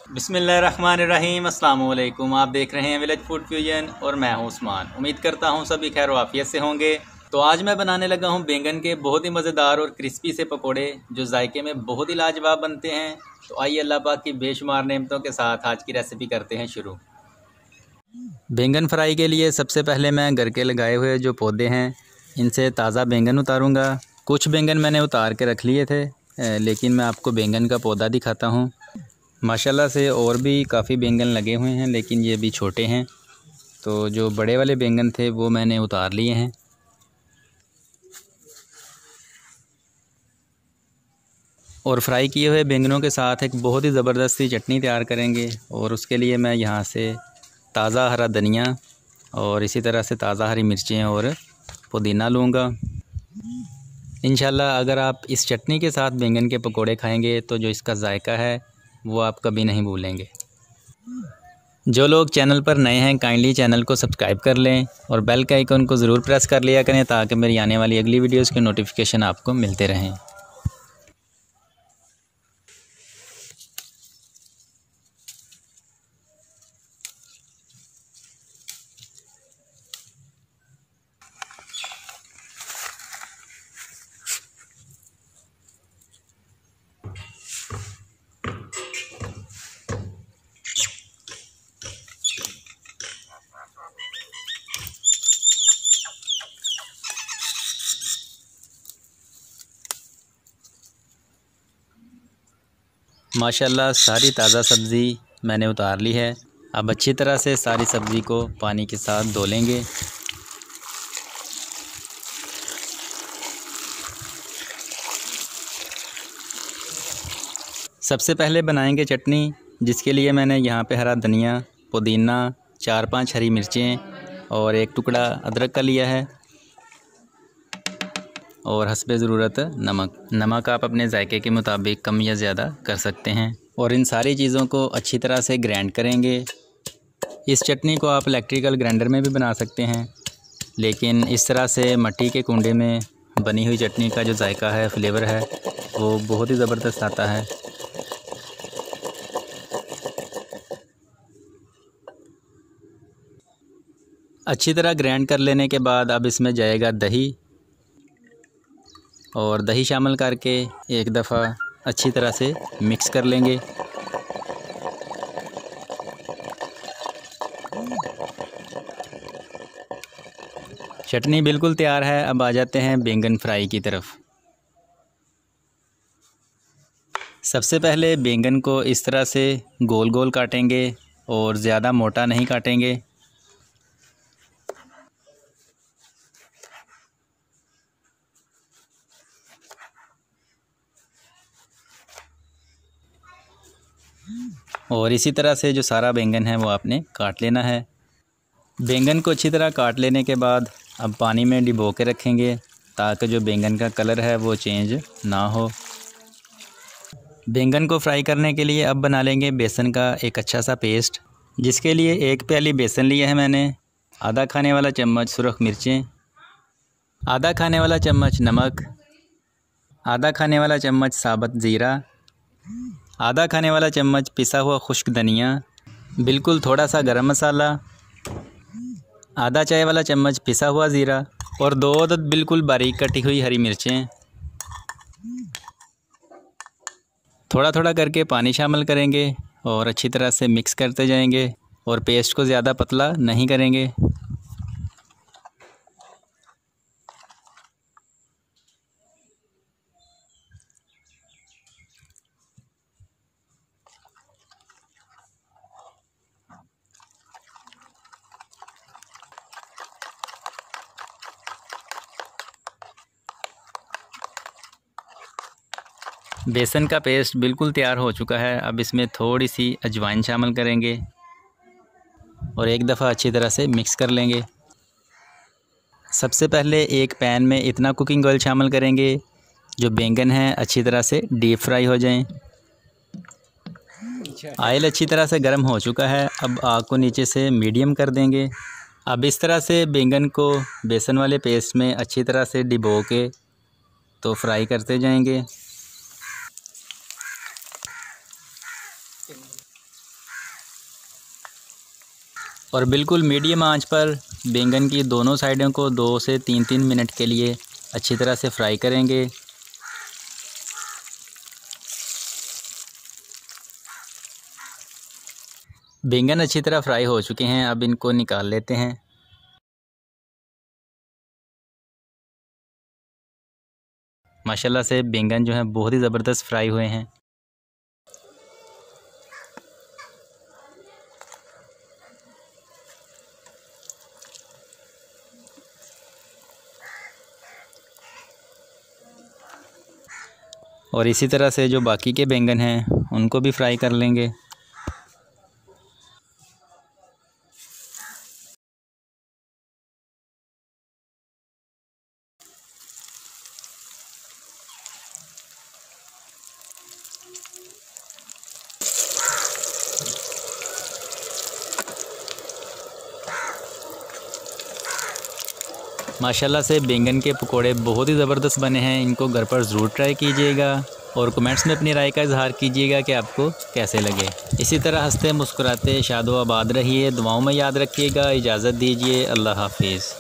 बिस्मिल्लाहिर्रहमानिर्रहीम, अस्सलाम वालेकुम। आप देख रहे हैं विलेज फूड फ्यूजन और मैं हूं उस्मान। उम्मीद करता हूं सभी खैर वाफियत से होंगे। तो आज मैं बनाने लगा हूं बैंगन के बहुत ही मज़ेदार और क्रिस्पी से पकोड़े, जो जायके में बहुत ही लाजवाब बनते हैं। तो आइए अल्लाह पाक की बेशुमार नेमतों के साथ आज की रेसिपी करते हैं शुरू। बैंगन फ्राई के लिए सबसे पहले मैं घर के लगाए हुए जो पौधे हैं इनसे ताज़ा बैंगन उतारूँगा। कुछ बैंगन मैंने उतार के रख लिए थे, लेकिन मैं आपको बैंगन का पौधा दिखाता हूँ। माशाल्लाह से और भी काफ़ी बैंगन लगे हुए हैं, लेकिन ये भी छोटे हैं। तो जो बड़े वाले बैंगन थे वो मैंने उतार लिए हैं। और फ्राई किए हुए बैंगनों के साथ एक बहुत ही ज़बरदस्त सी चटनी तैयार करेंगे। और उसके लिए मैं यहाँ से ताज़ा हरा धनिया और इसी तरह से ताज़ा हरी मिर्चें और पुदीना लूँगा। इंशाल्लाह अगर आप इस चटनी के साथ बैंगन के पकोड़े खाएंगे तो जो इसका जायका है वो आप कभी नहीं भूलेंगे। जो लोग चैनल पर नए हैं काइंडली चैनल को सब्सक्राइब कर लें और बेल के आइकन को ज़रूर प्रेस कर लिया करें, ताकि मेरी आने वाली अगली वीडियोज़ के नोटिफिकेशन आपको मिलते रहें। माशाल्लाह सारी ताज़ा सब्ज़ी मैंने उतार ली है। अब अच्छी तरह से सारी सब्ज़ी को पानी के साथ धो लेंगे। सबसे पहले बनाएंगे चटनी, जिसके लिए मैंने यहाँ पे हरा धनिया, पुदीना, 4-5 हरी मिर्चें और एक टुकड़ा अदरक का लिया है और हस्बे ज़रूरत नमक आप अपने जायके के मुताबिक कम या ज़्यादा कर सकते हैं। और इन सारी चीज़ों को अच्छी तरह से ग्राइंड करेंगे। इस चटनी को आप इलेक्ट्रिकल ग्राइंडर में भी बना सकते हैं, लेकिन इस तरह से मिट्टी के कुंडे में बनी हुई चटनी का जो जायका है, फ्लेवर है, वो बहुत ही ज़बरदस्त आता है। अच्छी तरह ग्राइंड कर लेने के बाद अब इसमें जाएगा दही, और दही शामिल करके एक दफ़ा अच्छी तरह से मिक्स कर लेंगे। चटनी बिल्कुल तैयार है। अब आ जाते हैं बैंगन फ्राई की तरफ। सबसे पहले बैंगन को इस तरह से गोल गोल काटेंगे और ज़्यादा मोटा नहीं काटेंगे। और इसी तरह से जो सारा बैंगन है वो आपने काट लेना है। बैंगन को अच्छी तरह काट लेने के बाद अब पानी में डिबो के रखेंगे, ताकि जो बैंगन का कलर है वो चेंज ना हो। बैंगन को फ्राई करने के लिए अब बना लेंगे बेसन का एक अच्छा सा पेस्ट, जिसके लिए 1 प्याली बेसन लिया है मैंने, आधा खाने वाला चम्मच सुरख मिर्चें, आधा खाने वाला चम्मच नमक, आधा खाने वाला चम्मच साबुत ज़ीरा, आधा खाने वाला चम्मच पिसा हुआ खुश्क धनिया, बिल्कुल थोड़ा सा गरम मसाला, आधा चाय वाला चम्मच पिसा हुआ ज़ीरा और 2 अदद बिल्कुल बारीक कटी हुई हरी मिर्चें। थोड़ा थोड़ा करके पानी शामिल करेंगे और अच्छी तरह से मिक्स करते जाएंगे, और पेस्ट को ज़्यादा पतला नहीं करेंगे। बेसन का पेस्ट बिल्कुल तैयार हो चुका है। अब इसमें थोड़ी सी अजवाइन शामिल करेंगे और एक दफ़ा अच्छी तरह से मिक्स कर लेंगे। सबसे पहले एक पैन में इतना कुकिंग ऑयल शामिल करेंगे जो बैंगन है अच्छी तरह से डीप फ्राई हो जाएं। ऑयल अच्छी तरह से गर्म हो चुका है। अब आग को नीचे से मीडियम कर देंगे अब इस तरह से बैंगन को बेसन वाले पेस्ट में अच्छी तरह से डिबो के तो फ्राई करते जाएंगे। और बिल्कुल मीडियम आंच पर बैंगन की दोनों साइडों को 2 से 3 मिनट के लिए अच्छी तरह से फ्राई करेंगे। बैंगन अच्छी तरह फ्राई हो चुके हैं, अब इनको निकाल लेते हैं। माशाल्लाह से बैंगन जो है बहुत ही ज़बरदस्त फ्राई हुए हैं। और इसी तरह से जो बाकी के बैंगन हैं उनको भी फ्राई कर लेंगे। माशाल्लाह से बैंगन के पकोड़े बहुत ही ज़बरदस्त बने हैं। इनको घर पर ज़रूर ट्राई कीजिएगा और कमेंट्स में अपनी राय का इजहार कीजिएगा कि आपको कैसे लगे। इसी तरह हंसते मुस्कुराते शादो आबाद रहिए, दुआओं में याद रखिएगा। इजाज़त दीजिए, अल्लाह हाफिज़।